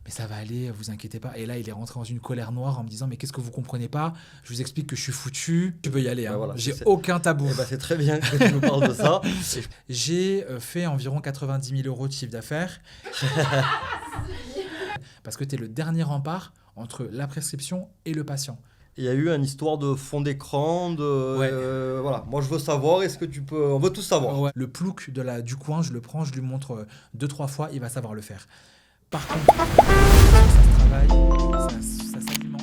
mais ça va aller, vous inquiétez pas. Et là, il est rentré dans une colère noire en me disant, mais qu'est-ce que vous comprenez pas? Je vous explique que je suis foutu. Tu peux y aller, hein. Voilà, J'ai aucun tabou. C'est très bien que tu nous parles de ça. J'ai fait environ 90 000 euros de chiffre d'affaires. Parce que tu es le dernier rempart entre la prescription et le patient. Il y a eu une histoire de fond d'écran, voilà. Moi, je veux savoir, est-ce que tu peux... On veut tout savoir. Ouais. Le plouc du coin, je le prends, je lui montre 2-3 fois, il va savoir le faire. Par contre, ça se travaille, ça s'alimente.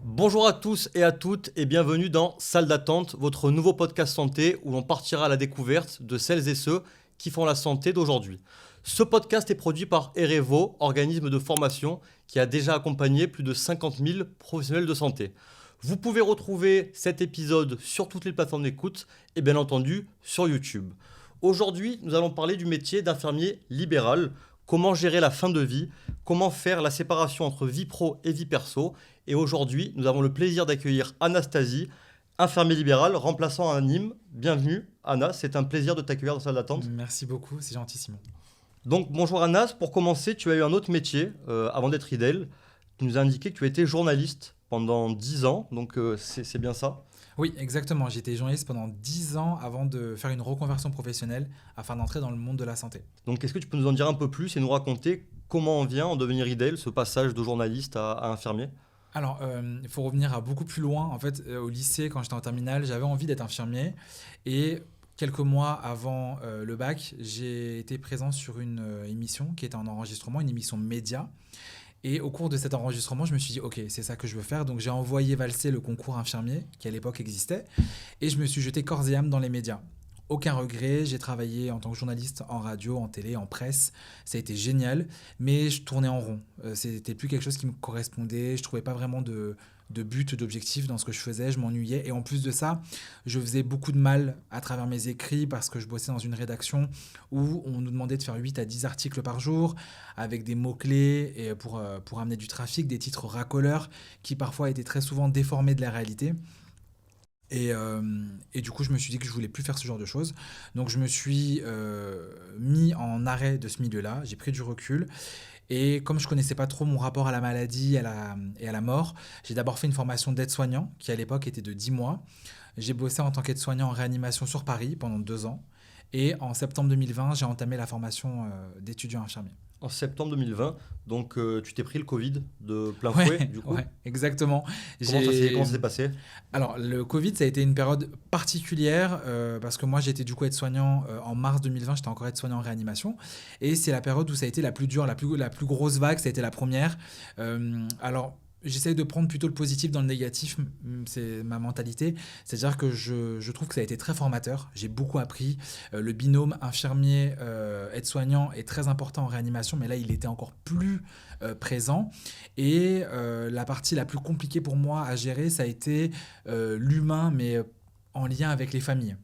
Bonjour à tous et à toutes et bienvenue dans Salle d'attente, votre nouveau podcast santé où l'on partira à la découverte de celles et ceux qui font la santé d'aujourd'hui. Ce podcast est produit par Erevo, organisme de formation qui a déjà accompagné plus de 50 000 professionnels de santé. Vous pouvez retrouver cet épisode sur toutes les plateformes d'écoute et bien entendu sur YouTube. Aujourd'hui, nous allons parler du métier d'infirmier libéral, comment gérer la fin de vie, comment faire la séparation entre vie pro et vie perso. Et aujourd'hui, nous avons le plaisir d'accueillir Anastasie, infirmier libéral remplaçant à Nîmes. Bienvenue Anna, c'est un plaisir de t'accueillir dans la salle d'attente. Merci beaucoup, c'est gentil Simon. Donc bonjour Anas, pour commencer, tu as eu un autre métier avant d'être IDEL. Tu nous as indiqué que tu as été journaliste pendant 10 ans, donc c'est bien ça? Oui, exactement. J'ai été journaliste pendant 10 ans avant de faire une reconversion professionnelle afin d'entrer dans le monde de la santé. Donc est-ce que tu peux nous en dire un peu plus et nous raconter comment on vient en devenir IDEL, ce passage de journaliste à infirmier? Alors, il faut revenir à beaucoup plus loin. En fait, au lycée, quand j'étais en terminale, j'avais envie d'être infirmier et... Quelques mois avant le bac, j'ai été présent sur une émission qui était en enregistrement, une émission média. Et au cours de cet enregistrement, je me suis dit, ok, c'est ça que je veux faire. Donc j'ai envoyé valser le concours infirmier, qui à l'époque existait, et je me suis jeté corps et âme dans les médias. Aucun regret, j'ai travaillé en tant que journaliste en radio, en télé, en presse. Ça a été génial, mais je tournais en rond. C'était plus quelque chose qui me correspondait. Je trouvais pas vraiment de but, d'objectif dans ce que je faisais, je m'ennuyais. Et en plus de ça, je faisais beaucoup de mal à travers mes écrits parce que je bossais dans une rédaction où on nous demandait de faire 8 à 10 articles par jour avec des mots-clés et pour amener du trafic, des titres racoleurs qui parfois étaient très souvent déformés de la réalité. Et du coup, je me suis dit que je voulais plus faire ce genre de choses. Donc, je me suis mis en arrêt de ce milieu-là. J'ai pris du recul. Et comme je connaissais pas trop mon rapport à la maladie et à la mort, j'ai d'abord fait une formation d'aide-soignant, qui à l'époque était de 10 mois. J'ai bossé en tant qu'aide-soignant en réanimation sur Paris pendant 2 ans. Et en septembre 2020, j'ai entamé la formation d'étudiant infirmier. En septembre 2020, donc tu t'es pris le Covid de plein fouet, du coup. Ouais, exactement. Comment ça s'est passé? Alors, le Covid, ça a été une période particulière parce que moi, j'étais du coup aide-soignant en mars 2020, j'étais encore aide-soignant en réanimation. Et c'est la période où ça a été la plus dure, la plus grosse vague, ça a été la première. Alors, j'essaye de prendre plutôt le positif dans le négatif, c'est ma mentalité. C'est-à-dire que je trouve que ça a été très formateur. J'ai beaucoup appris. Le binôme infirmier-aide-soignant est très important en réanimation, mais là, il était encore plus présent. Et la partie la plus compliquée pour moi à gérer, ça a été l'humain, mais en lien avec les familles.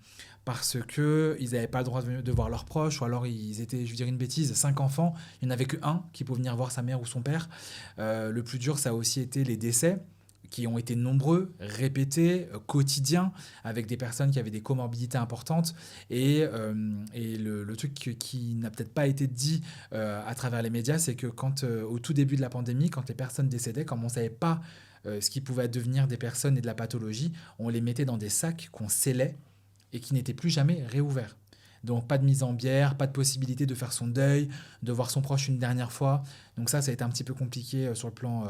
Parce qu'ils n'avaient pas le droit de voir leurs proches, ou alors ils étaient, je veux dire une bêtise, 5 enfants, il n'y en avait qu'un qui pouvait venir voir sa mère ou son père. Le plus dur, ça a aussi été les décès, qui ont été nombreux, répétés, quotidiens, avec des personnes qui avaient des comorbidités importantes. Et le truc qui n'a peut-être pas été dit à travers les médias, c'est que quand, au tout début de la pandémie, quand les personnes décédaient, comme on ne savait pas ce qui pouvait devenir des personnes et de la pathologie, on les mettait dans des sacs qu'on scellait, et qui n'était plus jamais réouvert. Donc pas de mise en bière, pas de possibilité de faire son deuil, de voir son proche une dernière fois. Donc ça a été un petit peu compliqué sur le plan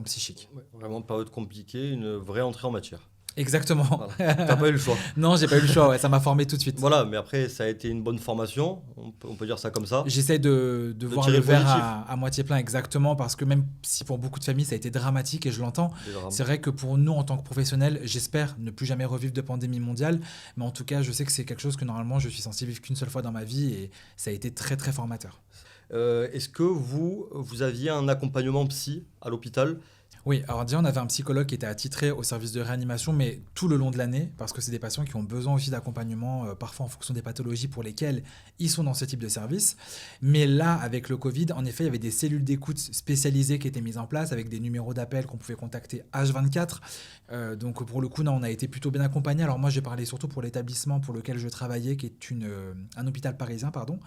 psychique. Ouais, vraiment période compliquée, une vraie entrée en matière. Exactement. Voilà. T'as pas eu le choix. Non, j'ai pas eu le choix, ouais, ça m'a formé tout de suite. Voilà, mais après ça a été une bonne formation, on peut dire ça comme ça. J'essaie de voir le verre à moitié plein, exactement, parce que même si pour beaucoup de familles ça a été dramatique, et je l'entends, c'est vrai que pour nous en tant que professionnels, j'espère ne plus jamais revivre de pandémie mondiale, mais en tout cas je sais que c'est quelque chose que normalement je suis censé vivre qu'une seule fois dans ma vie, et ça a été très très formateur. Est-ce que vous aviez un accompagnement psy à l'hôpital? Oui, alors déjà, on avait un psychologue qui était attitré au service de réanimation, mais tout le long de l'année, parce que c'est des patients qui ont besoin aussi d'accompagnement, parfois en fonction des pathologies pour lesquelles ils sont dans ce type de service. Mais là, avec le Covid, en effet, il y avait des cellules d'écoute spécialisées qui étaient mises en place, avec des numéros d'appel qu'on pouvait contacter H24. Donc pour le coup, non, on a été plutôt bien accompagnés. Alors moi, j'ai parlé surtout pour l'établissement pour lequel je travaillais, qui est un hôpital parisien, pardon.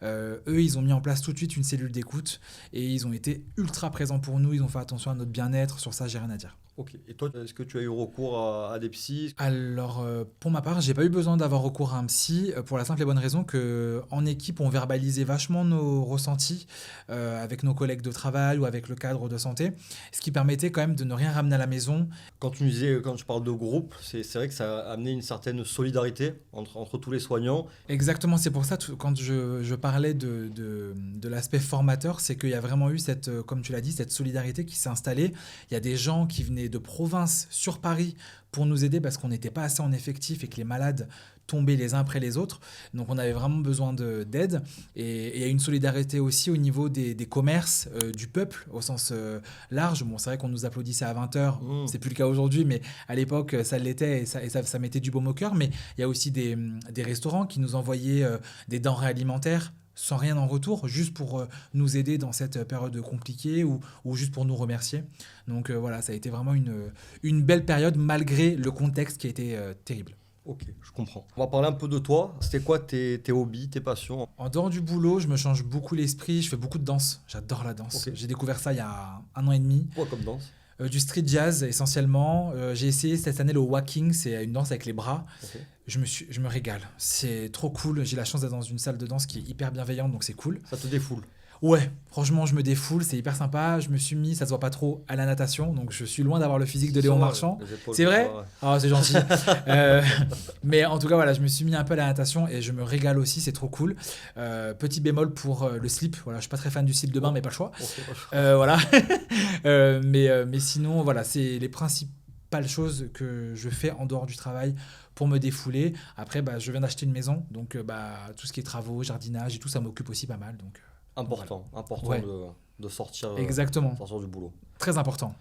Eux, ils ont mis en place tout de suite une cellule d'écoute et ils ont été ultra présents pour nous. Ils ont fait attention à notre bien-être. Sur ça, j'ai rien à dire. Ok. Et toi, est-ce que tu as eu recours à des psys? Alors, pour ma part, j'ai pas eu besoin d'avoir recours à un psy pour la simple et bonne raison que en équipe, on verbalisait vachement nos ressentis avec nos collègues de travail ou avec le cadre de santé, ce qui permettait quand même de ne rien ramener à la maison. Quand tu parles de groupe, c'est vrai que ça a amené une certaine solidarité entre tous les soignants. Exactement, c'est pour ça, quand je parlais de l'aspect formateur, c'est qu'il y a vraiment eu cette, comme tu l'as dit, cette solidarité qui s'est installée. Il y a des gens qui venaient de province sur Paris pour nous aider parce qu'on n'était pas assez en effectif et que les malades tombaient les uns après les autres. Donc on avait vraiment besoin d'aide. Et il y a une solidarité aussi au niveau des commerces, du peuple au sens large. Bon, c'est vrai qu'on nous applaudissait à 20h, c'est plus le cas aujourd'hui, mais à l'époque ça l'était et ça mettait du baume au cœur. Mais il y a aussi des restaurants qui nous envoyaient des denrées alimentaires sans rien en retour, juste pour nous aider dans cette période compliquée ou juste pour nous remercier. Donc voilà, ça a été vraiment une belle période malgré le contexte qui a été terrible. Ok, je comprends. On va parler un peu de toi. C'était quoi tes hobbies, tes passions? En dehors du boulot, je me change beaucoup l'esprit, je fais beaucoup de danse. J'adore la danse. Ok. J'ai découvert ça il y a 1 an et demi. Quoi comme danse? Du street jazz essentiellement. J'ai essayé cette année le walking, c'est une danse avec les bras. Ok. Je me régale. C'est trop cool. J'ai la chance d'être dans une salle de danse qui est hyper bienveillante, donc c'est cool. Ça te défoule. Ouais, franchement, je me défoule, c'est hyper sympa. Je me suis mis, ça se voit pas trop, à la natation, donc je suis loin d'avoir le physique de Léon Marchand. Les épaules, C'est vrai? ouais. Ah, c'est gentil. Euh, mais en tout cas, voilà, je me suis mis un peu à la natation et je me régale aussi, c'est trop cool. Petit bémol pour le slip. Voilà, je suis pas très fan du slip de bain, mais pas le choix. Ok. Voilà. Mais sinon, voilà, c'est les principales choses que je fais en dehors du travail pour me défouler. Après, bah, je viens d'acheter une maison, donc tout ce qui est travaux, jardinage et tout, ça m'occupe aussi pas mal. Donc, Important Ouais. de sortir, exactement, sortir du boulot. très important.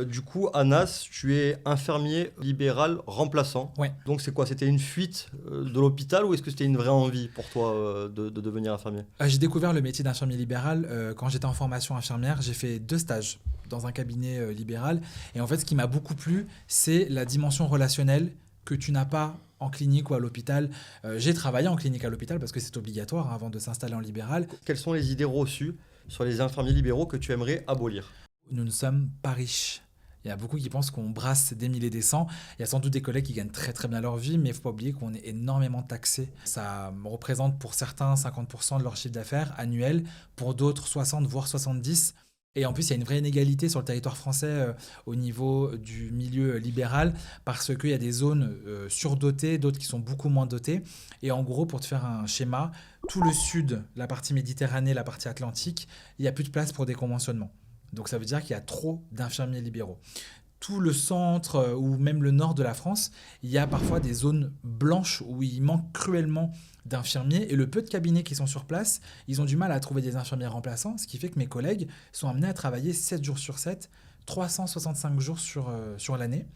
Du coup, Anas, tu es infirmier libéral remplaçant. Ouais. Donc c'est quoi? C'était une fuite de l'hôpital ou est-ce que c'était une vraie envie pour toi de devenir infirmier? J'ai découvert le métier d'infirmier libéral quand j'étais en formation infirmière. J'ai fait 2 stages dans un cabinet libéral. Et en fait, ce qui m'a beaucoup plu, c'est la dimension relationnelle que tu n'as pas en clinique ou à l'hôpital. J'ai travaillé en clinique à l'hôpital parce que c'est obligatoire avant de s'installer en libéral. Quelles sont les idées reçues sur les infirmiers libéraux que tu aimerais abolir? Nous ne sommes pas riches. Il y a beaucoup qui pensent qu'on brasse des milliers et des cents. Il y a sans doute des collègues qui gagnent très très bien leur vie, mais il ne faut pas oublier qu'on est énormément taxé. Ça représente pour certains 50% de leur chiffre d'affaires annuel, pour d'autres 60 voire 70. Et en plus, il y a une vraie inégalité sur le territoire français au niveau du milieu libéral parce qu'il y a des zones surdotées, d'autres qui sont beaucoup moins dotées. Et en gros, pour te faire un schéma, tout le sud, la partie Méditerranée, la partie Atlantique, il n'y a plus de place pour des conventionnements. Donc ça veut dire qu'il y a trop d'infirmiers libéraux. Tout le centre ou même le nord de la France, il y a parfois des zones blanches où il manque cruellement d'infirmiers et le peu de cabinets qui sont sur place, ils ont du mal à trouver des infirmiers remplaçants, ce qui fait que mes collègues sont amenés à travailler 7 jours sur 7, 365 jours sur l'année.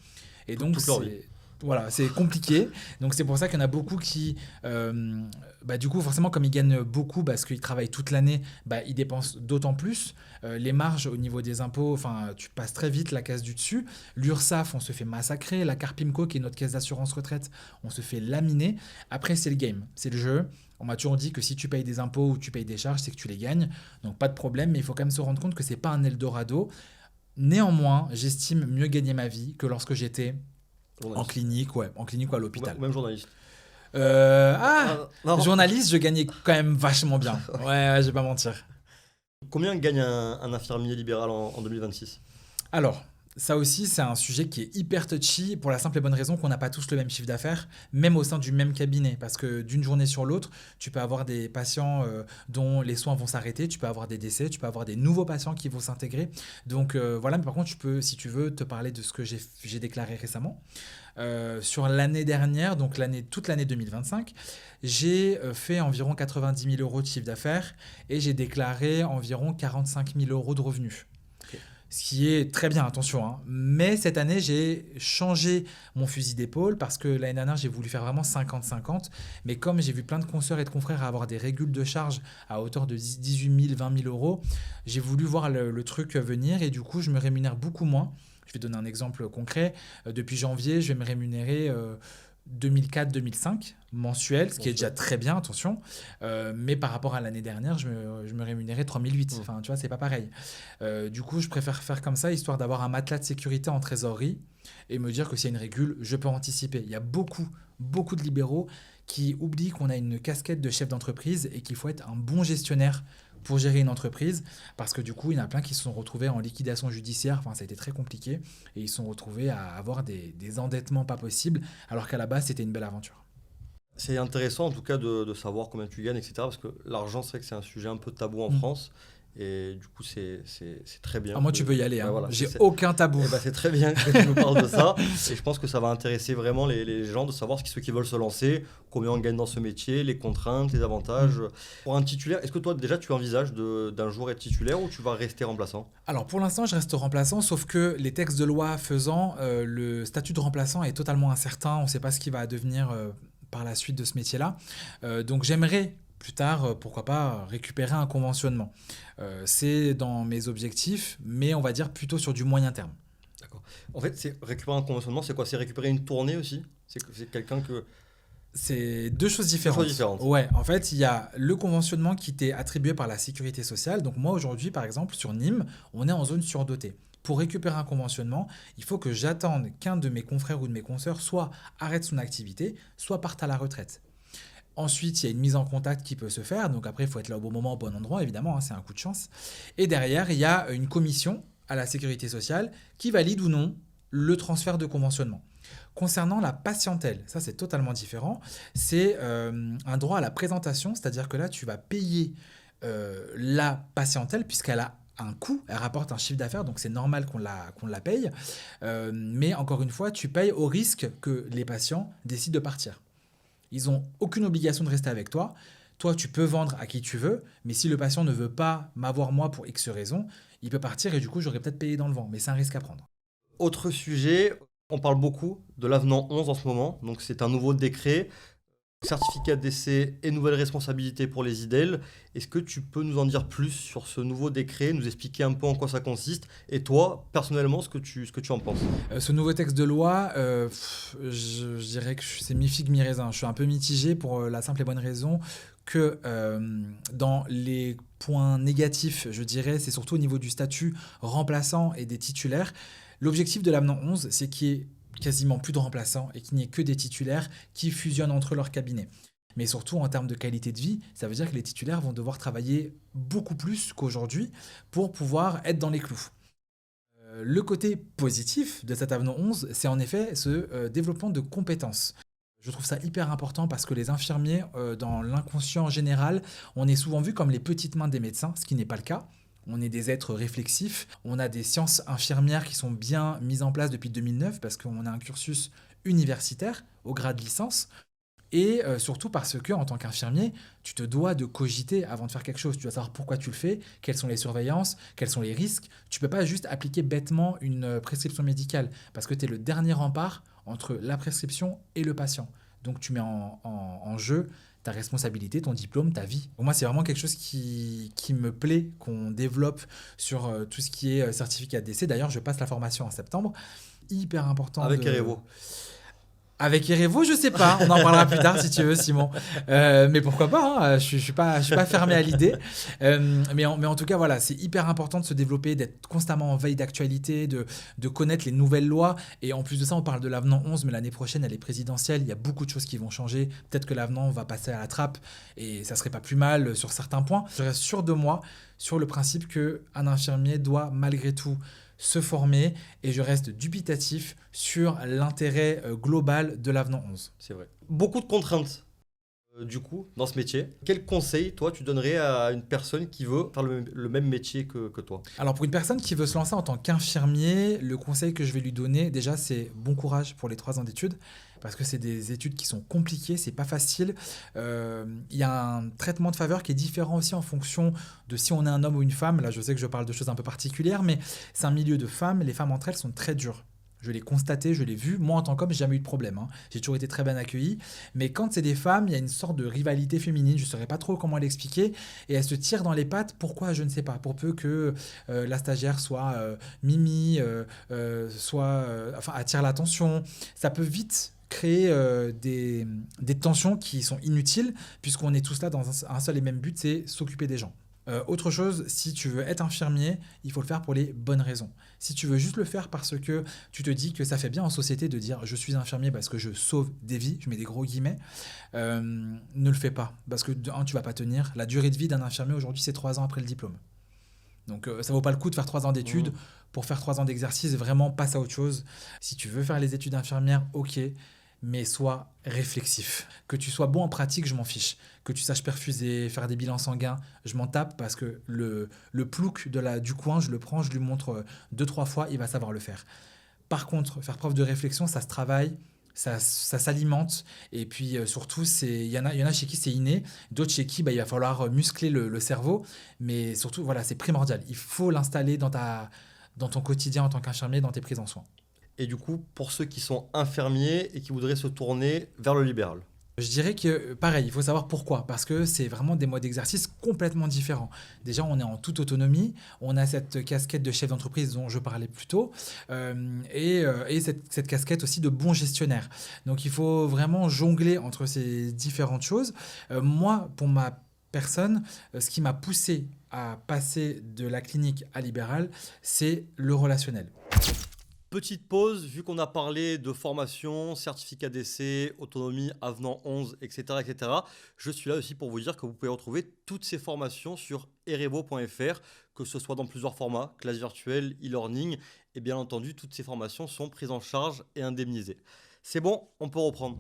Et donc Toute leur vie. voilà, c'est compliqué. Donc c'est pour ça qu'il y en a beaucoup qui, du coup, forcément, comme ils gagnent beaucoup parce qu'ils travaillent toute l'année, ils dépensent d'autant plus. Les marges au niveau des impôts, enfin, tu passes très vite la case du dessus. L'URSSAF, on se fait massacrer. La Carpimco, qui est notre caisse d'assurance retraite, on se fait laminer. Après, c'est le game, c'est le jeu. On m'a toujours dit que si tu payes des impôts ou tu payes des charges, c'est que tu les gagnes. Donc pas de problème, mais il faut quand même se rendre compte que c'est pas un Eldorado. Néanmoins, j'estime mieux gagner ma vie que lorsque j'étais en clinique ou à l'hôpital. Ou même journaliste. Non. Journaliste, je gagnais quand même vachement bien. Ouais, je vais pas mentir. Combien gagne un infirmier libéral en 2026? Alors, ça aussi, c'est un sujet qui est hyper touchy pour la simple et bonne raison qu'on n'a pas tous le même chiffre d'affaires, même au sein du même cabinet. Parce que d'une journée sur l'autre, tu peux avoir des patients dont les soins vont s'arrêter, tu peux avoir des décès, tu peux avoir des nouveaux patients qui vont s'intégrer. Donc voilà, mais par contre, je peux, si tu veux, te parler de ce que j'ai déclaré récemment. Sur l'année dernière, donc toute l'année 2025, j'ai fait environ 90 000 euros de chiffre d'affaires et j'ai déclaré environ 45 000 euros de revenus. Ok. Ce qui est très bien, attention, hein. Mais cette année, j'ai changé mon fusil d'épaule parce que l'année dernière, j'ai voulu faire vraiment 50-50. Mais comme j'ai vu plein de consoeurs et de confrères avoir des régules de charge à hauteur de 18 000, 20 000 euros, j'ai voulu voir le truc venir et du coup, je me rémunère beaucoup moins. Je vais donner un exemple concret. Depuis janvier, je vais me rémunérer 2004-2005 mensuel, ce qui est déjà très bien, attention. Mais par rapport à l'année dernière, je me rémunérais 3008. Enfin, tu vois, c'est pas pareil. Du coup, je préfère faire comme ça, histoire d'avoir un matelas de sécurité en trésorerie et me dire que s'il y a une régule, je peux anticiper. Il y a beaucoup de libéraux qui oublient qu'on a une casquette de chef d'entreprise et qu'il faut être un bon gestionnaire pour gérer une entreprise, parce que du coup, il y en a plein qui se sont retrouvés en liquidation judiciaire, enfin ça a été très compliqué, et ils se sont retrouvés à avoir des endettements pas possibles, alors qu'à la base, c'était une belle aventure. C'est intéressant en tout cas de savoir combien tu gagnes, etc. Parce que l'argent, c'est vrai que c'est un sujet un peu tabou en France. Et du coup, c'est très bien. Ah, moi, tu peux y aller, hein. Voilà, J'ai aucun tabou. Eh ben, c'est très bien que tu nous parles de ça. Et je pense que ça va intéresser vraiment les gens de savoir ceux qui veulent se lancer, combien on gagne dans ce métier, les contraintes, les avantages. Pour un titulaire, est-ce que toi, déjà, tu envisages d'un jour être titulaire ou tu vas rester remplaçant? Alors, pour l'instant, je reste remplaçant, sauf que les textes de loi faisant, le statut de remplaçant est totalement incertain. On ne sait pas ce qui va devenir par la suite de ce métier-là. Donc, j'aimerais plus tard, pourquoi pas, récupérer un conventionnement. C'est dans mes objectifs, mais on va dire plutôt sur du moyen terme. D'accord. En fait, récupérer un conventionnement, c'est quoi? C'est récupérer une tournée aussi? C'est quelqu'un que... C'est deux choses différentes. Ouais, en fait, il y a le conventionnement qui t'est attribué par la sécurité sociale. Donc moi, aujourd'hui, par exemple, sur Nîmes, on est en zone surdotée. Pour récupérer un conventionnement, il faut que j'attende qu'un de mes confrères ou de mes consoeurs soit arrête son activité, soit parte à la retraite. Ensuite, il y a une mise en contact qui peut se faire. Donc après, il faut être là au bon moment, au bon endroit, évidemment, hein, c'est un coup de chance. Et derrière, il y a une commission à la sécurité sociale qui valide ou non le transfert de conventionnement. Concernant la patientèle, ça c'est totalement différent. C'est un droit à la présentation, c'est-à-dire que là, tu vas payer la patientèle puisqu'elle a un coût, elle rapporte un chiffre d'affaires, donc c'est normal qu'on la paye. Mais encore une fois, tu payes au risque que les patients décident de partir. Ils n'ont aucune obligation de rester avec toi. Toi, tu peux vendre à qui tu veux, mais si le patient ne veut pas m'avoir moi pour X raison, il peut partir et du coup, j'aurais peut-être payé dans le vent. Mais c'est un risque à prendre. Autre sujet, on parle beaucoup de l'avenant 11 en ce moment. Donc, c'est un nouveau décret, certificat de décès et nouvelles responsabilités pour les IDEL. Est-ce que tu peux nous en dire plus sur ce nouveau décret, nous expliquer un peu en quoi ça consiste et toi, personnellement, ce que tu en penses? Ce nouveau texte de loi, je dirais que c'est mi-figue, mi-raisin. Je suis un peu mitigé pour la simple et bonne raison que dans les points négatifs, je dirais, c'est surtout au niveau du statut remplaçant et des titulaires. L'objectif de l'avenant 11, c'est qu'il y ait quasiment plus de remplaçants et qu'il n'y ait que des titulaires qui fusionnent entre leurs cabinets. Mais surtout en termes de qualité de vie, ça veut dire que les titulaires vont devoir travailler beaucoup plus qu'aujourd'hui pour pouvoir être dans les clous. Le côté positif de cet avenant 11, c'est en effet ce développement de compétences. Je trouve ça hyper important parce que les infirmiers, dans l'inconscient général, on est souvent vu comme les petites mains des médecins, ce qui n'est pas le cas. On est des êtres réflexifs. On a des sciences infirmières qui sont bien mises en place depuis 2009 parce qu'on a un cursus universitaire au grade de licence. Et surtout parce que, en tant qu'infirmier, tu te dois de cogiter avant de faire quelque chose. Tu dois savoir pourquoi tu le fais, quelles sont les surveillances, quels sont les risques. Tu ne peux pas juste appliquer bêtement une prescription médicale parce que tu es le dernier rempart entre la prescription et le patient. Donc tu mets en jeu ta responsabilité, ton diplôme, ta vie. Pour moi, c'est vraiment quelque chose qui me plaît qu'on développe sur tout ce qui est certificat de décès. D'ailleurs, je passe la formation en septembre. Hyper important. Avec Erevo. Avec Erevo, je sais pas. On en parlera plus tard si tu veux, Simon. Mais pourquoi pas, hein. Je suis pas fermé à l'idée. Mais en tout cas, voilà, c'est hyper important de se développer, d'être constamment en veille d'actualité, de connaître les nouvelles lois. Et en plus de ça, on parle de l'avenant 11, mais l'année prochaine, elle est présidentielle. Il y a beaucoup de choses qui vont changer. Peut-être que l'avenant va passer à la trappe et ça serait pas plus mal sur certains points. Je reste sûr de moi sur le principe qu'un infirmier doit malgré tout se former et je reste dubitatif sur l'intérêt global de l'avenant 11. C'est vrai. Beaucoup de contraintes du coup dans ce métier. Quel conseil toi tu donnerais à une personne qui veut faire le même métier que toi? Alors pour une personne qui veut se lancer en tant qu'infirmier, le conseil que je vais lui donner déjà c'est bon courage pour les 3 ans d'études parce que c'est des études qui sont compliquées, c'est pas facile. Il y a un traitement de faveur qui est différent aussi en fonction de si on est un homme ou une femme. Là, je sais que je parle de choses un peu particulières, mais c'est un milieu de femmes. Les femmes entre elles sont très dures. Je l'ai constaté, je l'ai vu. Moi, en tant qu'homme, j'ai jamais eu de problème, hein. J'ai toujours été très bien accueilli. Mais quand c'est des femmes, il y a une sorte de rivalité féminine. Je ne saurais pas trop comment l'expliquer. Et elles se tirent dans les pattes. Pourquoi? Je ne sais pas. Pour peu que la stagiaire soit mimi, enfin, attire l'attention. Ça peut vite créer des tensions qui sont inutiles, puisqu'on est tous là dans un seul et même but, c'est s'occuper des gens. Autre chose, si tu veux être infirmier, il faut le faire pour les bonnes raisons. Si tu veux juste le faire parce que tu te dis que ça fait bien en société de dire je suis infirmier parce que je sauve des vies, je mets des gros guillemets, ne le fais pas. Parce que de un, tu vas pas tenir. La durée de vie d'un infirmier aujourd'hui, c'est 3 ans après le diplôme. Donc ça vaut pas le coup de faire 3 ans d'études pour faire 3 ans d'exercice. Vraiment, passe à autre chose. Si tu veux faire les études infirmières, ok, mais sois réflexif. Que tu sois bon en pratique, je m'en fiche. Que tu saches perfuser, faire des bilans sanguins, je m'en tape parce que le plouc du coin, je le prends, je lui montre 2-3 fois, il va savoir le faire. Par contre, faire preuve de réflexion, ça se travaille, ça s'alimente. Et puis surtout, il y en a chez qui c'est inné, d'autres chez qui il va falloir muscler le cerveau. Mais surtout, voilà, c'est primordial. Il faut l'installer dans ton quotidien en tant qu'infirmier, dans tes prises en soins. Et du coup, pour ceux qui sont infirmiers et qui voudraient se tourner vers le libéral. Je dirais que, pareil, il faut savoir pourquoi. Parce que c'est vraiment des modes d'exercice complètement différents. Déjà, on est en toute autonomie. On a cette casquette de chef d'entreprise dont je parlais plus tôt. Et cette casquette aussi de bon gestionnaire. Donc, il faut vraiment jongler entre ces différentes choses. Moi, pour ma personne, ce qui m'a poussé à passer de la clinique à libéral, c'est le relationnel. Petite pause, vu qu'on a parlé de formation, certificat d'essai, autonomie, avenant 11, etc., etc. Je suis là aussi pour vous dire que vous pouvez retrouver toutes ces formations sur erevo.fr, que ce soit dans plusieurs formats, classe virtuelle, e-learning, et bien entendu, toutes ces formations sont prises en charge et indemnisées. C'est bon, on peut reprendre.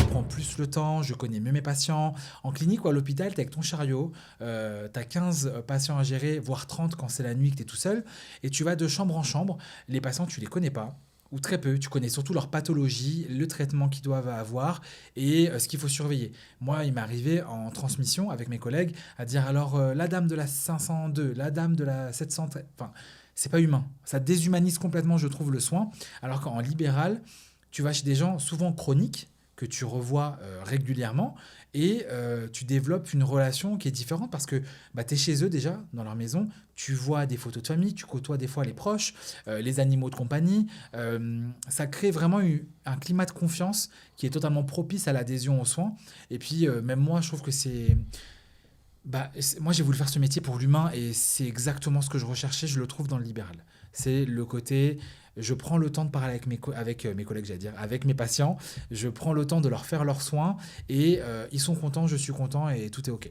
Je prends plus le temps, je connais mieux mes patients. En clinique ou à l'hôpital, tu es avec ton chariot, tu as 15 patients à gérer, voire 30 quand c'est la nuit que tu es tout seul, et tu vas de chambre en chambre. Les patients, tu les connais pas, ou très peu. Tu connais surtout leur pathologie, le traitement qu'ils doivent avoir et ce qu'il faut surveiller. Moi, il m'est arrivé en transmission avec mes collègues à dire alors la dame de la 502, la dame de la 700... Enfin, c'est pas humain. Ça déshumanise complètement, je trouve, le soin. Alors qu'en libéral, tu vas chez des gens souvent chroniques, que tu revois régulièrement, et tu développes une relation qui est différente parce que tu es chez eux déjà, dans leur maison, tu vois des photos de famille, tu côtoies des fois les proches, les animaux de compagnie. Ça crée vraiment un climat de confiance qui est totalement propice à l'adhésion aux soins. Et puis, même moi, je trouve que c'est... moi, j'ai voulu faire ce métier pour l'humain et c'est exactement ce que je recherchais, je le trouve dans le libéral. C'est le côté... Je prends le temps de parler avec mes collègues, j'allais dire, avec mes patients. Je prends le temps de leur faire leurs soins et ils sont contents, je suis content et tout est OK.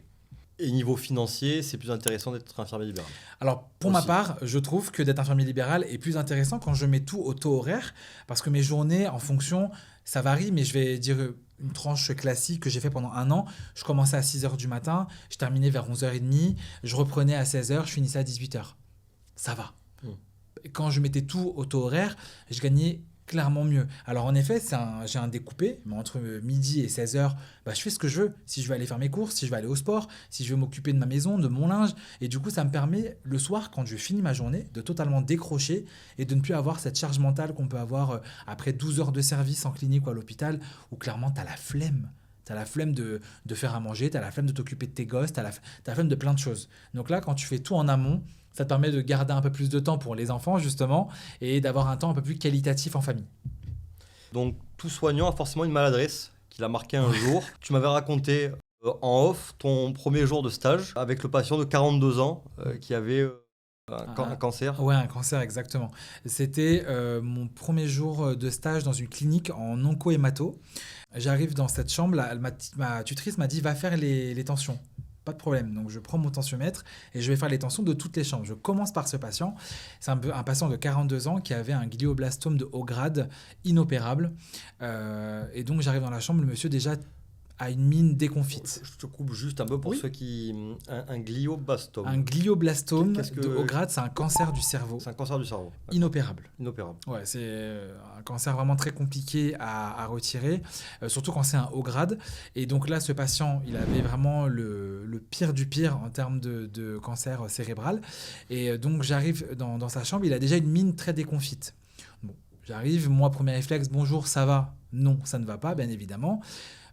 Et niveau financier, c'est plus intéressant d'être infirmier libéral. Alors, pour ma part, je trouve que d'être infirmier libéral est plus intéressant quand je mets tout au taux horaire parce que mes journées, en fonction, ça varie, mais je vais dire une tranche classique que j'ai fait pendant 1 an. Je commençais à 6h du matin, je terminais vers 11h30, je reprenais à 16h, je finissais à 18h. Ça va. Quand je mettais tout au taux horaire, je gagnais clairement mieux. Alors en effet, j'ai un découpé, mais entre midi et 16h, je fais ce que je veux. Si je veux aller faire mes courses, si je veux aller au sport, si je veux m'occuper de ma maison, de mon linge. Et du coup, ça me permet le soir, quand je finis ma journée, de totalement décrocher et de ne plus avoir cette charge mentale qu'on peut avoir après 12 heures de service en clinique ou à l'hôpital, où clairement, tu as la flemme. Tu as la flemme de faire à manger, tu as la flemme de t'occuper de tes gosses, tu as la flemme de plein de choses. Donc là, quand tu fais tout en amont, ça te permet de garder un peu plus de temps pour les enfants, justement, et d'avoir un temps un peu plus qualitatif en famille. Donc, tout soignant a forcément une maladresse qu'il a marqué un jour. Tu m'avais raconté en off ton premier jour de stage avec le patient de 42 ans qui avait un cancer. Ouais, un cancer, exactement. C'était mon premier jour de stage dans une clinique en onco-hémato. J'arrive dans cette chambre, ma tutrice m'a dit « Va faire les tensions ». Pas de problème. Donc, je prends mon tensiomètre et je vais faire les tensions de toutes les chambres. Je commence par ce patient. C'est un patient de 42 ans qui avait un glioblastome de haut grade inopérable. Et donc, j'arrive dans la chambre. Le monsieur, déjà, a une mine déconfite. Je te coupe juste un peu pour Oui. ceux qui... Un glioblastome. Un glioblastome Qu'est-ce que- de haut grade, c'est un cancer du cerveau C'est un cancer du cerveau. D'accord. inopérable. Inopérable. Ouais, c'est un cancer vraiment très compliqué à retirer, surtout quand c'est un haut grade. Et donc là, ce patient, il avait vraiment le pire du pire en termes de cancer cérébral. Et donc j'arrive dans sa chambre, il a déjà une mine très déconfite. Bon, j'arrive, moi, premier réflexe, bonjour, ça va? Non, ça ne va pas, bien évidemment.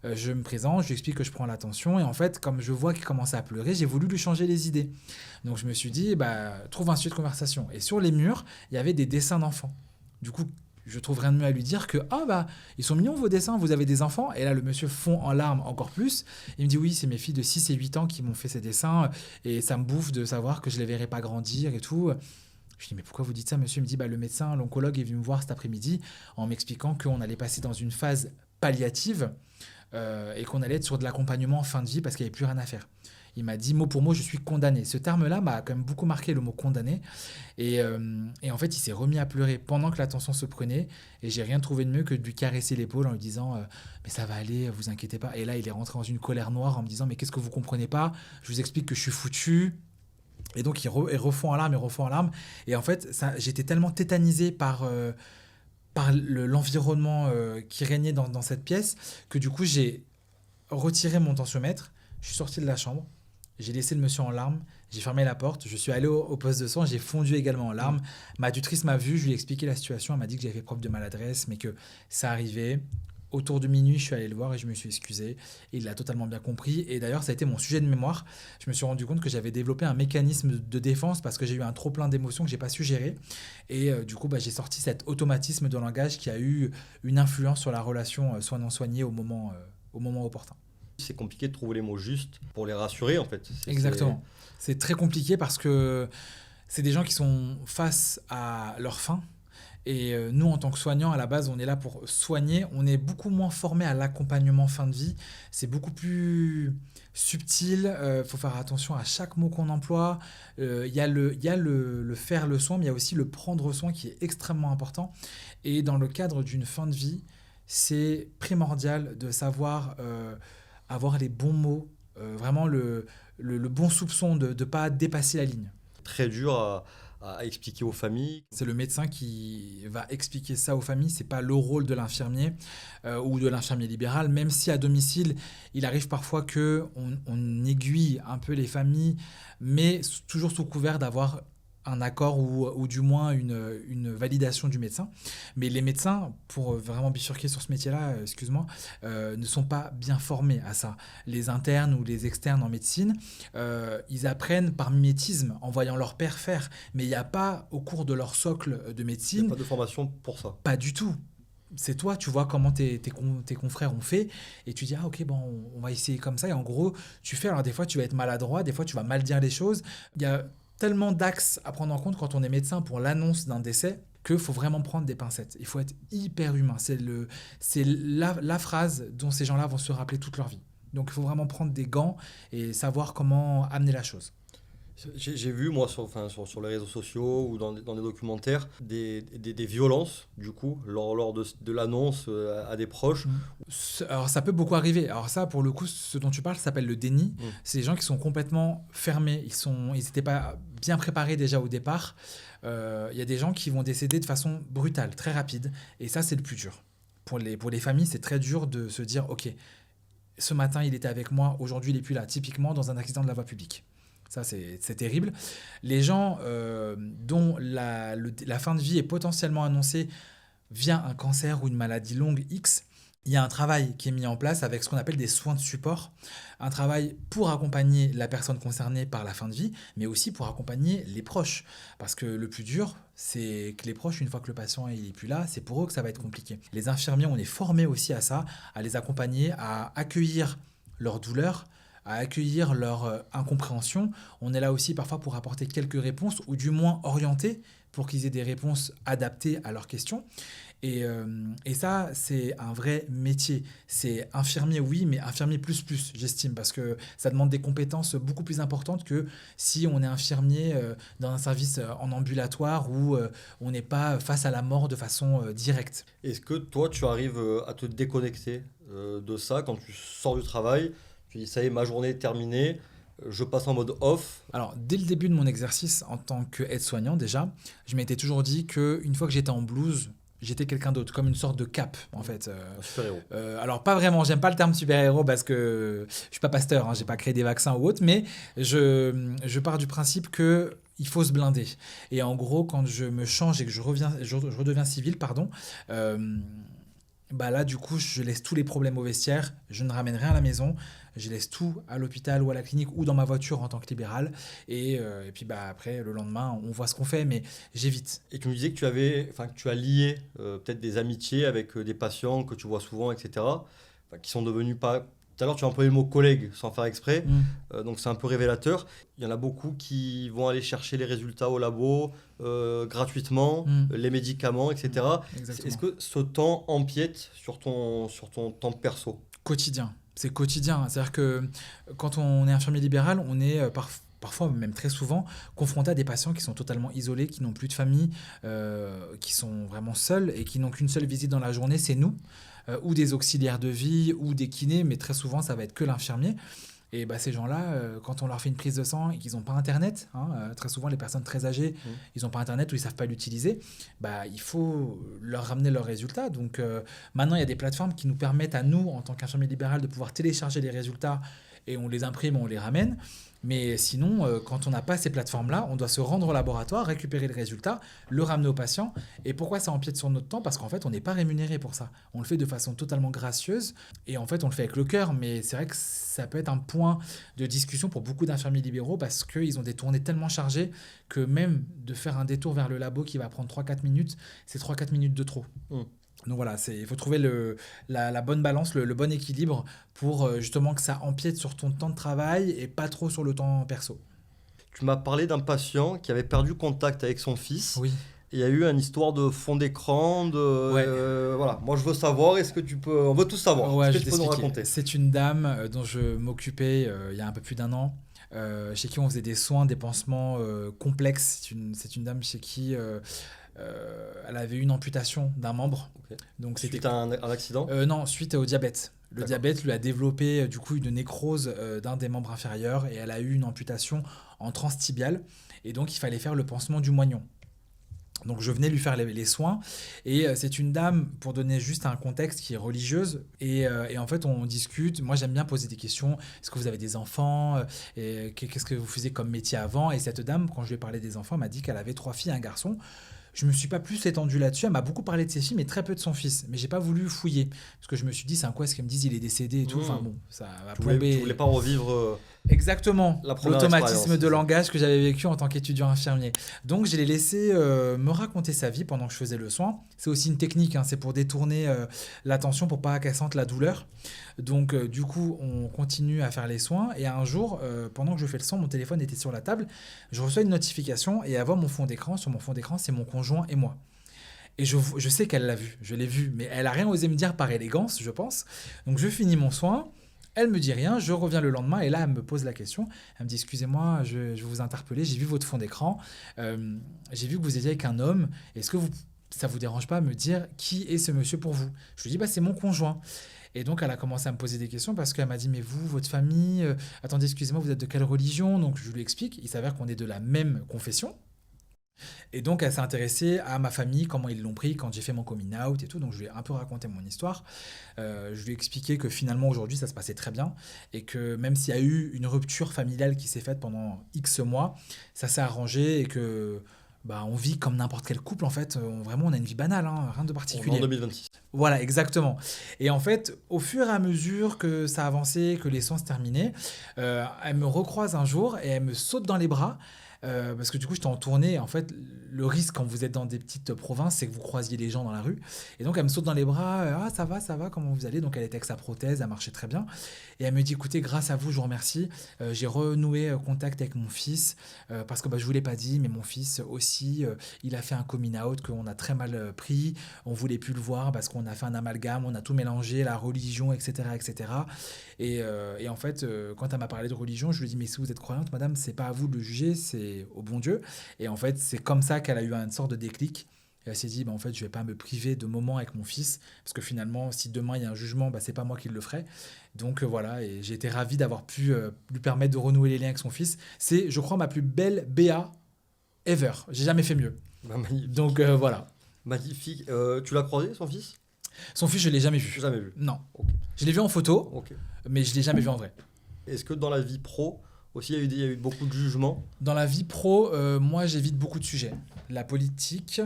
Je me présente, je lui explique que je prends l'attention. Et en fait, comme je vois qu'il commençait à pleurer, j'ai voulu lui changer les idées. Donc je me suis dit, bah, trouve un sujet de conversation. Et sur les murs, il y avait des dessins d'enfants. Du coup, je trouve rien de mieux à lui dire que ah bah ils sont mignons vos dessins, vous avez des enfants. Et là le monsieur fond en larmes encore plus. Il me dit oui, c'est mes filles de 6 et 8 ans qui m'ont fait ces dessins et ça me bouffe de savoir que je les verrai pas grandir et tout. Je dis mais pourquoi vous dites ça monsieur? Il me dit bah le médecin, l'oncologue est venu me voir cet après-midi en m'expliquant qu'on allait passer dans une phase palliative et qu'on allait être sur de l'accompagnement en fin de vie parce qu'il n'y avait plus rien à faire. Il m'a dit mot pour mot, je suis condamné. Ce terme-là m'a quand même beaucoup marqué, le mot condamné. Et en fait, il s'est remis à pleurer pendant que la tension se prenait. Et j'ai rien trouvé de mieux que de lui caresser l'épaule en lui disant mais ça va aller, vous inquiétez pas. Et là, il est rentré dans une colère noire en me disant mais qu'est-ce que vous comprenez pas? Je vous explique que je suis foutu. Et donc, il refond en larmes, il refond en larmes. Et en fait, j'étais tellement tétanisé par l'environnement qui régnait dans cette pièce que du coup, j'ai retiré mon tensiomètre. Je suis sorti de la chambre. J'ai laissé le monsieur en larmes, j'ai fermé la porte, je suis allé au poste de soins, j'ai fondu également en larmes. Ma tutrice m'a vu, je lui ai expliqué la situation, elle m'a dit que j'avais fait preuve de maladresse, mais que ça arrivait. Autour de minuit, je suis allé le voir et je me suis excusé. Et il l'a totalement bien compris. Et d'ailleurs, ça a été mon sujet de mémoire. Je me suis rendu compte que j'avais développé un mécanisme de défense parce que j'ai eu un trop plein d'émotions que j'ai pas su gérer. Et du coup, j'ai sorti cet automatisme de langage qui a eu une influence sur la relation soignant-soigné au moment opportun. C'est compliqué de trouver les mots justes pour les rassurer en fait. Exactement. C'est très compliqué parce que c'est des gens qui sont face à leur fin. Et nous, en tant que soignants, à la base, on est là pour soigner. On est beaucoup moins formé à l'accompagnement fin de vie. C'est beaucoup plus subtil. Faut faire attention à chaque mot qu'on emploie. Il y a le faire le soin, mais il y a aussi le prendre soin qui est extrêmement important. Et dans le cadre d'une fin de vie, c'est primordial de savoir avoir les bons mots, vraiment le bon soupçon de ne pas dépasser la ligne. Très dur à expliquer aux familles. C'est le médecin qui va expliquer ça aux familles, c'est pas le rôle de l'infirmier ou de l'infirmier libéral, même si à domicile, il arrive parfois qu'on aiguille un peu les familles, mais toujours sous couvert d'avoir un accord ou du moins une validation du médecin. Mais les médecins, pour vraiment bifurquer sur ce métier-là, excuse-moi, ne sont pas bien formés à ça. Les internes ou les externes en médecine, ils apprennent par mimétisme en voyant leur père faire. Mais il n'y a pas, au cours de leur socle de Il n'y médecine, a pas de formation pour ça. pas du tout. C'est toi, tu vois comment tes confrères ont fait et tu dis ah ok bon on va essayer comme ça et en gros tu fais alors des fois tu vas être maladroit, des fois tu vas mal dire les choses. Il y a tellement d'axes à prendre en compte quand on est médecin pour l'annonce d'un décès qu'il faut vraiment prendre des pincettes. Il faut être hyper humain. C'est la phrase dont ces gens-là vont se rappeler toute leur vie. Donc il faut vraiment prendre des gants et savoir comment amener la chose. J'ai vu, moi, sur les réseaux sociaux ou dans des documentaires, des violences, du coup, lors de l'annonce à des proches. Alors ça peut beaucoup arriver. Alors ça, pour le coup, ce dont tu parles, ça s'appelle le déni. C'est des gens qui sont complètement fermés. Ils n'étaient pas bien préparés déjà au départ. Il y a des gens qui vont décéder de façon brutale, très rapide. Et ça, c'est le plus dur. Pour les familles, c'est très dur de se dire, OK, ce matin, il était avec moi, aujourd'hui, il n'est plus là. Typiquement, dans un accident de la voie publique. Ça, c'est terrible. Les gens dont la fin de vie est potentiellement annoncée via un cancer ou une maladie longue X, il y a un travail qui est mis en place avec ce qu'on appelle des soins de support, un travail pour accompagner la personne concernée par la fin de vie, mais aussi pour accompagner les proches. Parce que le plus dur, c'est que les proches, une fois que le patient n'est plus là, c'est pour eux que ça va être compliqué. Les infirmiers, on est formés aussi à ça, à les accompagner, à accueillir leur douleur, à accueillir leur incompréhension. On est là aussi parfois pour apporter quelques réponses, ou du moins orienter pour qu'ils aient des réponses adaptées à leurs questions. Et ça, c'est un vrai métier. C'est infirmier, oui, mais infirmier plus, j'estime, parce que ça demande des compétences beaucoup plus importantes que si on est infirmier dans un service en ambulatoire où on n'est pas face à la mort de façon directe. Est-ce que toi, tu arrives à te déconnecter de ça quand tu sors du travail? Tu dis, ça y est, ma journée est terminée, je passe en mode off. Alors, dès le début de mon exercice en tant qu'aide-soignant, déjà, je m'étais toujours dit qu'une fois que j'étais en blouse, j'étais quelqu'un d'autre, comme une sorte de cape, en fait. Un super-héros. Alors, pas vraiment, j'aime pas le terme super-héros parce que je suis pas pasteur, hein, j'ai pas créé des vaccins ou autre, mais je pars du principe que il faut se blinder. Et en gros, quand je me change et que je redeviens civil, pardon, euh, bah là, du coup, je laisse tous les problèmes au vestiaire, je ne ramène rien à la maison, je laisse tout à l'hôpital ou à la clinique ou dans ma voiture en tant que libéral. Et puis bah, après, le lendemain, on voit ce qu'on fait, mais j'évite. Et tu me disais que que tu as lié peut-être des amitiés avec des patients que tu vois souvent, etc. Qui sont devenus pas. Tout à l'heure, tu as employé le mot collègue sans faire exprès, Mm, donc c'est un peu révélateur. Il y en a beaucoup qui vont aller chercher les résultats au labo gratuitement, mm, les médicaments, etc. exactement. Est-ce que ce temps empiète sur ton temps perso? Quotidien. C'est quotidien. C'est-à-dire que quand on est infirmier libéral, on est parfois, même très souvent, confronté à des patients qui sont totalement isolés, qui n'ont plus de famille, qui sont vraiment seuls et qui n'ont qu'une seule visite dans la journée, c'est nous, ou des auxiliaires de vie, ou des kinés, mais très souvent, ça va être que l'infirmier. Et bah, ces gens-là, quand on leur fait une prise de sang et qu'ils n'ont pas Internet, hein, très souvent les personnes très âgées, Mm. ils n'ont pas Internet ou ils ne savent pas l'utiliser, bah, il faut leur ramener leurs résultats. Donc maintenant, il y a des plateformes qui nous permettent à nous, en tant qu'infirmier libéral, de pouvoir télécharger les résultats et on les imprime, on les ramène. Mais sinon, quand on n'a pas ces plateformes-là, on doit se rendre au laboratoire, récupérer le résultat, le ramener au patient. Et pourquoi ça empiète sur notre temps? Parce qu'en fait, on n'est pas rémunéré pour ça. On le fait de façon totalement gracieuse. Et en fait, on le fait avec le cœur. Mais c'est vrai que ça peut être un point de discussion pour beaucoup d'infirmiers libéraux parce qu'ils ont des tournées tellement chargées que même de faire un détour vers le labo qui va prendre 3-4 minutes, c'est 3-4 minutes de trop. Mm. Donc voilà, il faut trouver la bonne balance, le bon équilibre pour justement que ça empiète sur ton temps de travail et pas trop sur le temps perso. Tu m'as parlé d'un patient qui avait perdu contact avec son fils. Oui. Il y a eu une histoire de fond d'écran, Ouais. voilà. Moi, je veux savoir, est-ce que tu peux... On veut tout savoir. Ouais, Est-ce je que vais tu peux nous t'expliquer. raconter? C'est une dame dont je m'occupais il y a un peu plus d'un an, chez qui on faisait des soins, des pansements complexes. C'est une dame chez qui elle avait eu une amputation d'un membre. Ok. Donc c'était Suite à un accident? non, suite au diabète. Le D'accord. diabète lui a développé du coup une nécrose d'un des membres inférieurs et elle a eu une amputation en transtibiale. Et donc il fallait faire le pansement du moignon. Donc je venais lui faire les soins et c'est une dame, pour donner juste un contexte, qui est religieuse et en fait on discute, moi j'aime bien poser des questions, est-ce que vous avez des enfants, et qu'est-ce que vous faisiez comme métier avant, et cette dame, quand je lui ai parlé des enfants, m'a dit qu'elle avait 3 filles et un garçon. Je me suis pas plus étendu là-dessus, elle m'a beaucoup parlé de ses filles mais très peu de son fils, mais j'ai pas voulu fouiller parce que je me suis dit c'est un quoi ce qu'elle me dise il est décédé et tout, enfin Mmh. bon ça va Tu plomber. voulais pas revivre Exactement, la première l'automatisme expérience, de c'est ça. langage que j'avais vécu en tant qu'étudiant infirmier. Donc je l'ai laissé me raconter sa vie pendant que je faisais le soin. C'est aussi une technique, hein, c'est pour détourner l'attention pour pas qu'elle sente la douleur. Donc du coup, on continue à faire les soins et un jour, pendant que je fais le soin, mon téléphone était sur la table, je reçois une notification et à voir mon fond d'écran, sur mon fond d'écran, c'est mon conjoint et moi. Et je sais qu'elle l'a vu, je l'ai vu, mais elle a rien osé me dire par élégance, je pense. Donc je finis mon soin, elle me dit rien, je reviens le lendemain et là elle me pose la question. Elle me dit excusez-moi, je vais vous interpeller, j'ai vu votre fond d'écran, j'ai vu que vous étiez avec un homme, est-ce que ça vous dérange pas de me dire qui est ce monsieur pour vous? Je lui dis bah c'est mon conjoint. Et donc elle a commencé à me poser des questions parce qu'elle m'a dit mais vous, votre famille, attendez excusez-moi, vous êtes de quelle religion? Donc je lui explique, il s'avère qu'on est de la même confession. Et donc, elle s'est intéressée à ma famille, comment ils l'ont pris quand j'ai fait mon coming out et tout. Donc, je lui ai un peu raconté mon histoire. Je lui ai expliqué que finalement, aujourd'hui, ça se passait très bien. Et que même s'il y a eu une rupture familiale qui s'est faite pendant X mois, ça s'est arrangé et que bah, on vit comme n'importe quel couple, en fait. Vraiment, on a une vie banale, hein, rien de On est en particulier. 2026. Voilà, exactement. Et en fait, au fur et à mesure que ça avançait, que les soins se terminaient, elle me recroise un jour et elle me saute dans les bras. Parce que du coup, j'étais en tournée. En fait, le risque quand vous êtes dans des petites provinces, c'est que vous croisiez les gens dans la rue. Et donc, elle me saute dans les bras. Ah, ça va, comment vous allez? Donc, elle était avec sa prothèse, elle marchait très bien. Et elle me dit, écoutez, grâce à vous, je vous remercie. J'ai renoué contact avec mon fils. Parce que bah, je ne vous l'ai pas dit, mais mon fils aussi, il a fait un coming out qu'on a très mal pris. On ne voulait plus le voir parce qu'on a fait un amalgame, on a tout mélangé, la religion, etc. etc. Et en fait, quand elle m'a parlé de religion, je lui ai dit, mais si vous êtes croyante, madame, c'est pas à vous de le juger, c'est au bon Dieu. Et en fait, c'est comme ça qu'elle a eu une sorte de déclic. Et elle s'est dit, bah, en fait, je vais pas me priver de moments avec mon fils, parce que finalement, si demain il y a un jugement, bah, c'est pas moi qui le ferai. Donc voilà, et j'ai été ravi d'avoir pu lui permettre de renouer les liens avec son fils. C'est, je crois, ma plus belle BA ever. J'ai jamais fait mieux. Bah, magnifique. Donc voilà. Magnifique. Tu l'as croisé, son fils? Son fils, je l'ai jamais vu. Jamais vu. Non. Ok. Je l'ai vu en photo, Ok. mais je l'ai jamais vu en vrai. Est-ce que dans la vie pro aussi, il y a eu beaucoup de jugements? Dans la vie pro, moi, j'évite beaucoup de sujets. La politique,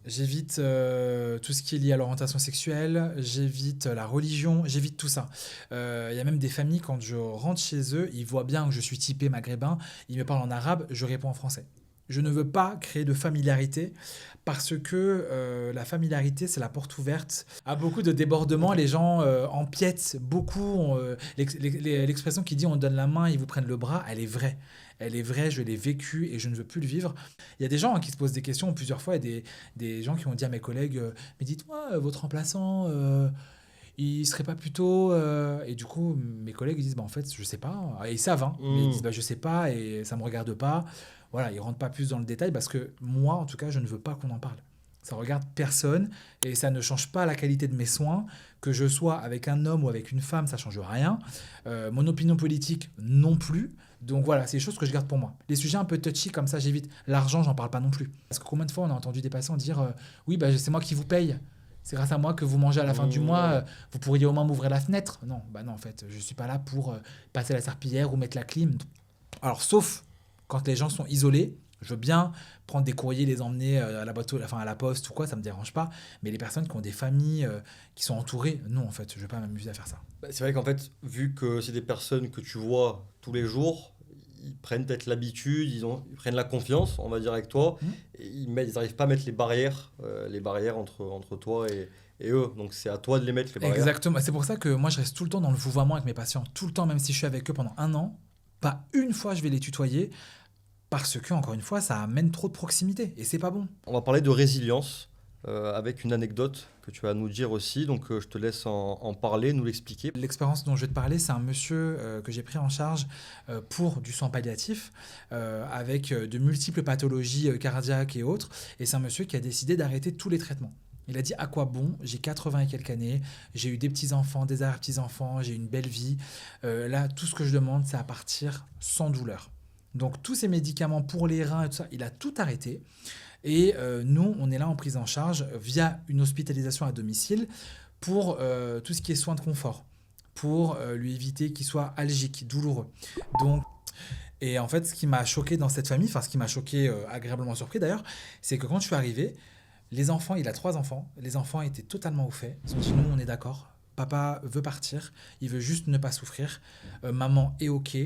j'évite tout ce qui est lié à l'orientation sexuelle, j'évite la religion, j'évite tout ça. Il y a même des familles, quand je rentre chez eux, ils voient bien que je suis typé maghrébin, ils me parlent en arabe, je réponds en français. Je ne veux pas créer de familiarité parce que la familiarité, c'est la porte ouverte à beaucoup de débordements. Les gens empiètent beaucoup. L'expression qui dit on donne la main, ils vous prennent le bras, elle est vraie. Elle est vraie, je l'ai vécue et je ne veux plus le vivre. Il y a des gens qui se posent des questions plusieurs fois, et des gens qui ont dit à mes collègues mais dites-moi, votre remplaçant, il serait pas plutôt. Et du coup, mes collègues ils disent bah, en fait, je sais pas. Et ils savent, hein, mais ils disent bah, je sais pas et ça me regarde pas. Voilà, ils rentrent pas plus dans le détail parce que moi, en tout cas, je ne veux pas qu'on en parle. Ça regarde personne et ça ne change pas la qualité de mes soins. Que je sois avec un homme ou avec une femme, ça change rien. Mon opinion politique non plus. Donc voilà, c'est des choses que je garde pour moi. Les sujets un peu touchy comme ça, j'évite. L'argent, j'en parle pas non plus. Parce que combien de fois on a entendu des patients dire oui, bah, c'est moi qui vous paye. C'est grâce à moi que vous mangez à la fin du mois. Vous pourriez au moins m'ouvrir la fenêtre. Non, bah non, en fait, je suis pas là pour passer la serpillière ou mettre la clim. Alors, sauf quand les gens sont isolés, je veux bien prendre des courriers, les emmener à la boîte, enfin à la poste ou quoi, ça me dérange pas. Mais les personnes qui ont des familles, qui sont entourées, non, en fait, je vais pas m'amuser à faire ça. Bah, c'est vrai qu'en fait, vu que c'est des personnes que tu vois tous les jours, ils prennent peut-être l'habitude, ils prennent la confiance, on va dire, avec toi, Mhm. et ils n'arrivent pas à mettre les barrières entre toi et eux. Donc c'est à toi de les mettre, les barrières. Exactement. C'est pour ça que moi, je reste tout le temps dans le vouvoiement avec mes patients. Tout le temps, même si je suis avec eux pendant un an, pas une fois je vais les tutoyer parce que, encore une fois, ça amène trop de proximité et c'est pas bon. On va parler de résilience avec une anecdote que tu vas nous dire aussi. Donc je te laisse en parler, nous l'expliquer. L'expérience dont je vais te parler, c'est un monsieur que j'ai pris en charge pour du soin palliatif avec de multiples pathologies cardiaques et autres. Et c'est un monsieur qui a décidé d'arrêter tous les traitements. Il a dit à quoi bon, j'ai 80 et quelques années, j'ai eu des petits-enfants, des arrière-petits-enfants, j'ai une belle vie. Là, tout ce que je demande, c'est à partir sans douleur. Donc tous ces médicaments pour les reins et tout ça, il a tout arrêté. Et nous, on est là en prise en charge via une hospitalisation à domicile pour tout ce qui est soins de confort, pour lui éviter qu'il soit algique, douloureux. Donc, et en fait, ce qui m'a choqué dans cette famille, enfin ce qui m'a choqué, agréablement surpris d'ailleurs, c'est que quand je suis arrivé, les enfants, il a 3 enfants, les enfants étaient totalement au fait. Ils ont dit nous, on est d'accord, papa veut partir, il veut juste ne pas souffrir, maman est ok.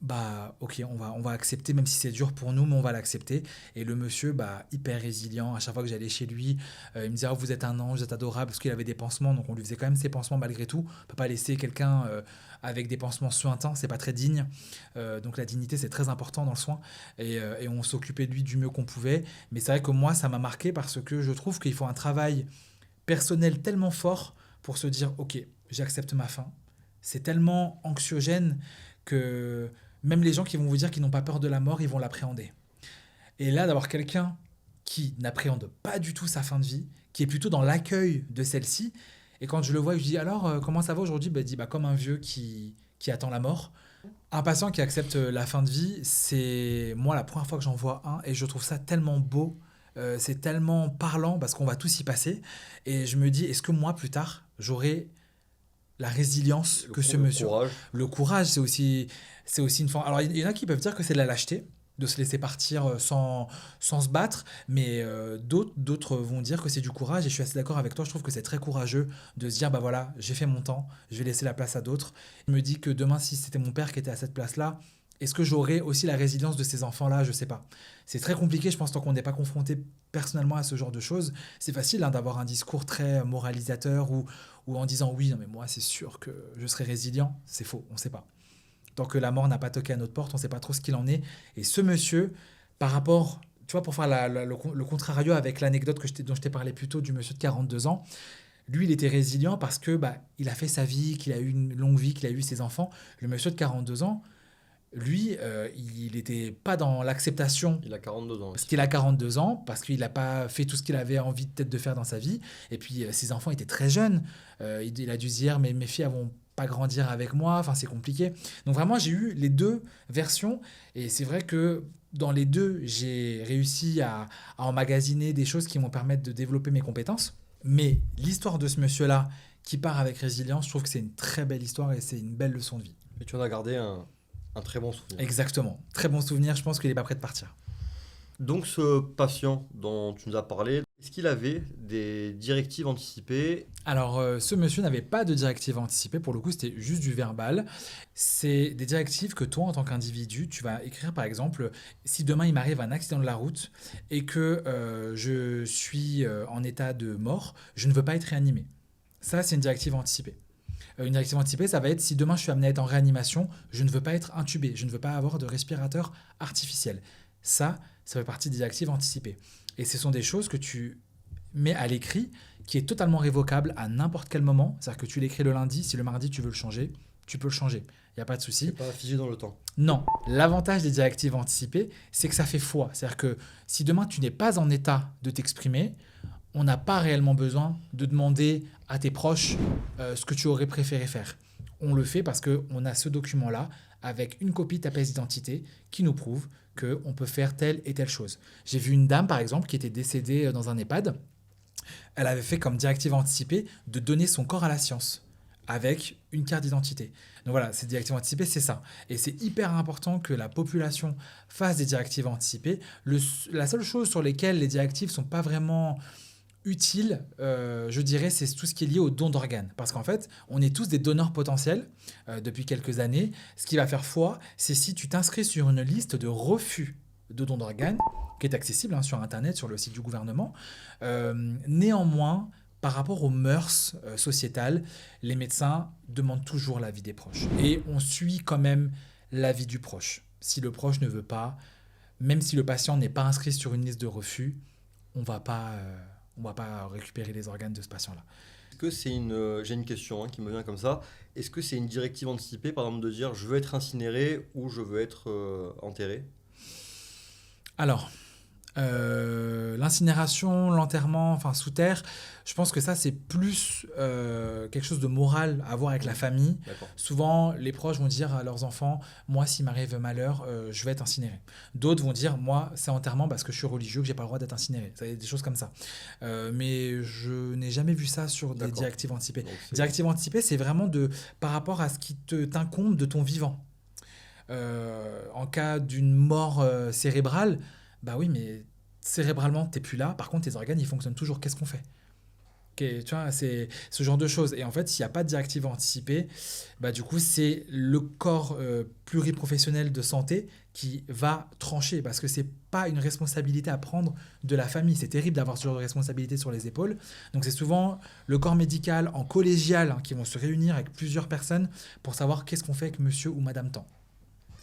Bah ok, on va accepter, même si c'est dur pour nous, mais on va l'accepter. Et le monsieur, bah hyper résilient, à chaque fois que j'allais chez lui, il me disait oh, vous êtes un ange, vous êtes adorable, parce qu'il avait des pansements, donc on lui faisait quand même ses pansements malgré tout. On peut pas laisser quelqu'un avec des pansements suintants, c'est pas très digne. Donc la dignité, c'est très important dans le soin. Et on s'occupait de lui du mieux qu'on pouvait. Mais c'est vrai que moi, ça m'a marqué parce que je trouve qu'il faut un travail personnel tellement fort pour se dire ok, j'accepte ma fin. C'est tellement anxiogène que même les gens qui vont vous dire qu'ils n'ont pas peur de la mort, ils vont l'appréhender. Et là, d'avoir quelqu'un qui n'appréhende pas du tout sa fin de vie, qui est plutôt dans l'accueil de celle-ci, et quand je le vois, je dis alors, comment ça va aujourd'hui? Il dit bah, comme un vieux qui attend la mort. Un patient qui accepte la fin de vie, c'est moi la première fois que j'en vois un, et je trouve ça tellement beau, c'est tellement parlant, parce qu'on va tous y passer. Et je me dis, est-ce que moi, plus tard, j'aurai la résilience que ce monsieur. Courage. Le courage, c'est aussi une forme. Alors, il y en a qui peuvent dire que c'est de la lâcheté, de se laisser partir sans se battre, mais d'autres vont dire que c'est du courage, et je suis assez d'accord avec toi, je trouve que c'est très courageux de se dire, bah voilà, j'ai fait mon temps, je vais laisser la place à d'autres. Je me dis que demain, si c'était mon père qui était à cette place-là, est-ce que j'aurais aussi la résilience de ces enfants-là? Je sais pas. C'est très compliqué, je pense, tant qu'on n'est pas confronté personnellement à ce genre de choses. C'est facile hein, d'avoir un discours très moralisateur ou en disant oui, non mais moi c'est sûr que je serai résilient. C'est faux, on ne sait pas. Tant que la mort n'a pas toqué à notre porte, on ne sait pas trop ce qu'il en est. Et ce monsieur, par rapport, tu vois, pour faire le contrario avec l'anecdote dont je t'ai parlé plus tôt du monsieur de 42 ans, lui, il était résilient parce que bah, il a fait sa vie, qu'il a eu une longue vie, qu'il a eu ses enfants. Le monsieur de 42 ans, lui, il n'était pas dans l'acceptation Il a 42 ans. parce qu'il a 42 ans, parce qu'il n'a pas fait tout ce qu'il avait envie peut-être de faire dans sa vie. Et puis, ses enfants étaient très jeunes. Il a dû se dire, mais mes filles, elles vont pas grandir avec moi. Enfin, c'est compliqué. Donc, vraiment, j'ai eu les deux versions. Et c'est vrai que dans les deux, j'ai réussi à emmagasiner des choses qui vont permettre de développer mes compétences. Mais l'histoire de ce monsieur-là qui part avec résilience, je trouve que c'est une très belle histoire et c'est une belle leçon de vie. Et tu en as gardé un très bon souvenir. Exactement. Très bon souvenir. Je pense qu'il n'est pas prêt de partir. Donc ce patient dont tu nous as parlé, est-ce qu'il avait des directives anticipées? Alors, ce monsieur n'avait pas de directive anticipée. Pour le coup, c'était juste du verbal. C'est des directives que toi, en tant qu'individu, tu vas écrire, par exemple, si demain il m'arrive un accident de la route et que je suis en état de mort, je ne veux pas être réanimé. Ça, c'est une directive anticipée. Une directive anticipée, ça va être si demain je suis amené à être en réanimation, je ne veux pas être intubé, je ne veux pas avoir de respirateur artificiel. Ça fait partie des directives anticipées. Et ce sont des choses que tu mets à l'écrit, qui est totalement révocable à n'importe quel moment. C'est-à-dire que tu l'écris le lundi, si le mardi tu veux le changer, tu peux le changer. Il n'y a pas de souci. C'est pas figé dans le temps. Non, l'avantage des directives anticipées, c'est que ça fait foi. C'est-à-dire que si demain tu n'es pas en état de t'exprimer, on n'a pas réellement besoin de demander à tes proches ce que tu aurais préféré faire. On le fait parce qu'on a ce document-là avec une copie de ta pièce d'identité qui nous prouve qu'on peut faire telle et telle chose. J'ai vu une dame, par exemple, qui était décédée dans un EHPAD. Elle avait fait comme directive anticipée de donner son corps à la science avec une carte d'identité. Donc voilà, ces directives anticipées, c'est ça. Et c'est hyper important que la population fasse des directives anticipées. La seule chose sur lesquelles les directives ne sont pas vraiment utile, je dirais, c'est tout ce qui est lié au don d'organes. Parce qu'en fait, on est tous des donneurs potentiels depuis quelques années. Ce qui va faire foi, c'est si tu t'inscris sur une liste de refus de don d'organes, qui est accessible sur Internet, sur le site du gouvernement. Néanmoins, par rapport aux mœurs sociétales, les médecins demandent toujours l'avis des proches. Et on suit quand même l'avis du proche. Si le proche ne veut pas, même si le patient n'est pas inscrit sur une liste de refus, on ne va pas récupérer les organes de ce patient-là. Est-ce que c'est j'ai une question qui me vient comme ça. Est-ce que c'est une directive anticipée, par exemple, de dire je veux être incinéré ou je veux être enterré? Alors, l'incinération, l'enterrement, enfin sous terre, je pense que ça c'est plus quelque chose de moral à voir avec la famille. D'accord. Souvent, les proches vont dire à leurs enfants, moi s'il m'arrive malheur, je vais être incinéré. D'autres vont dire, moi c'est enterrement parce que je suis religieux, que j'ai pas le droit d'être incinéré. Ça, des choses comme ça. Mais je n'ai jamais vu ça sur des D'accord. directives anticipées. Donc, Directive anticipée, c'est vraiment par rapport à ce qui t'incombe de ton vivant. En cas d'une mort cérébrale, bah oui, mais cérébralement, t'es plus là. Par contre, tes organes, ils fonctionnent toujours. Qu'est-ce qu'on fait? Tu vois, c'est ce genre de choses. Et en fait, s'il n'y a pas de directive anticipée, bah, du coup, c'est le corps pluriprofessionnel de santé qui va trancher parce que c'est pas une responsabilité à prendre de la famille. C'est terrible d'avoir ce genre de responsabilité sur les épaules. Donc, c'est souvent le corps médical en collégial qui vont se réunir avec plusieurs personnes pour savoir qu'est-ce qu'on fait avec monsieur ou madame tant.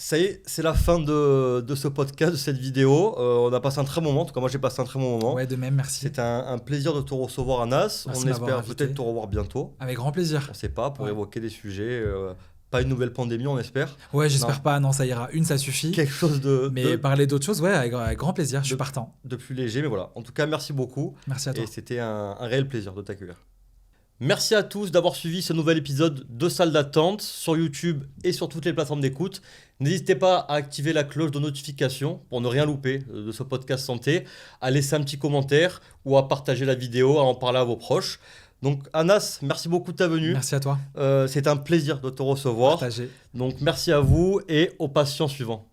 ça y est, c'est la fin de ce podcast, de cette vidéo. On a passé un très bon moment. En tout cas, moi, j'ai passé un très bon moment. Ouais, de même, merci. C'était un plaisir de te recevoir, Anas. Merci On de m'avoir espère invité. peut-être te revoir bientôt. Avec grand plaisir. On ne sait pas, pour Ouais. évoquer des sujets. Pas une nouvelle pandémie, on espère. Ouais, j'espère Non. pas. Non, ça ira. Une, ça suffit. Quelque chose Mais parler d'autres choses, ouais, avec grand plaisir. Je suis partant. de plus léger. Mais voilà. En tout cas, merci beaucoup. Merci à toi. Et c'était un réel plaisir de t'accueillir. Merci à tous d'avoir suivi ce nouvel épisode de Salle d'attente sur YouTube et sur toutes les plateformes d'écoute. N'hésitez pas à activer la cloche de notification pour ne rien louper de ce podcast santé, à laisser un petit commentaire ou à partager la vidéo, à en parler à vos proches. Donc Anas, merci beaucoup de ta venue. Merci à toi. C'est un plaisir de te recevoir. Partagez. Donc merci à vous et aux patients suivants.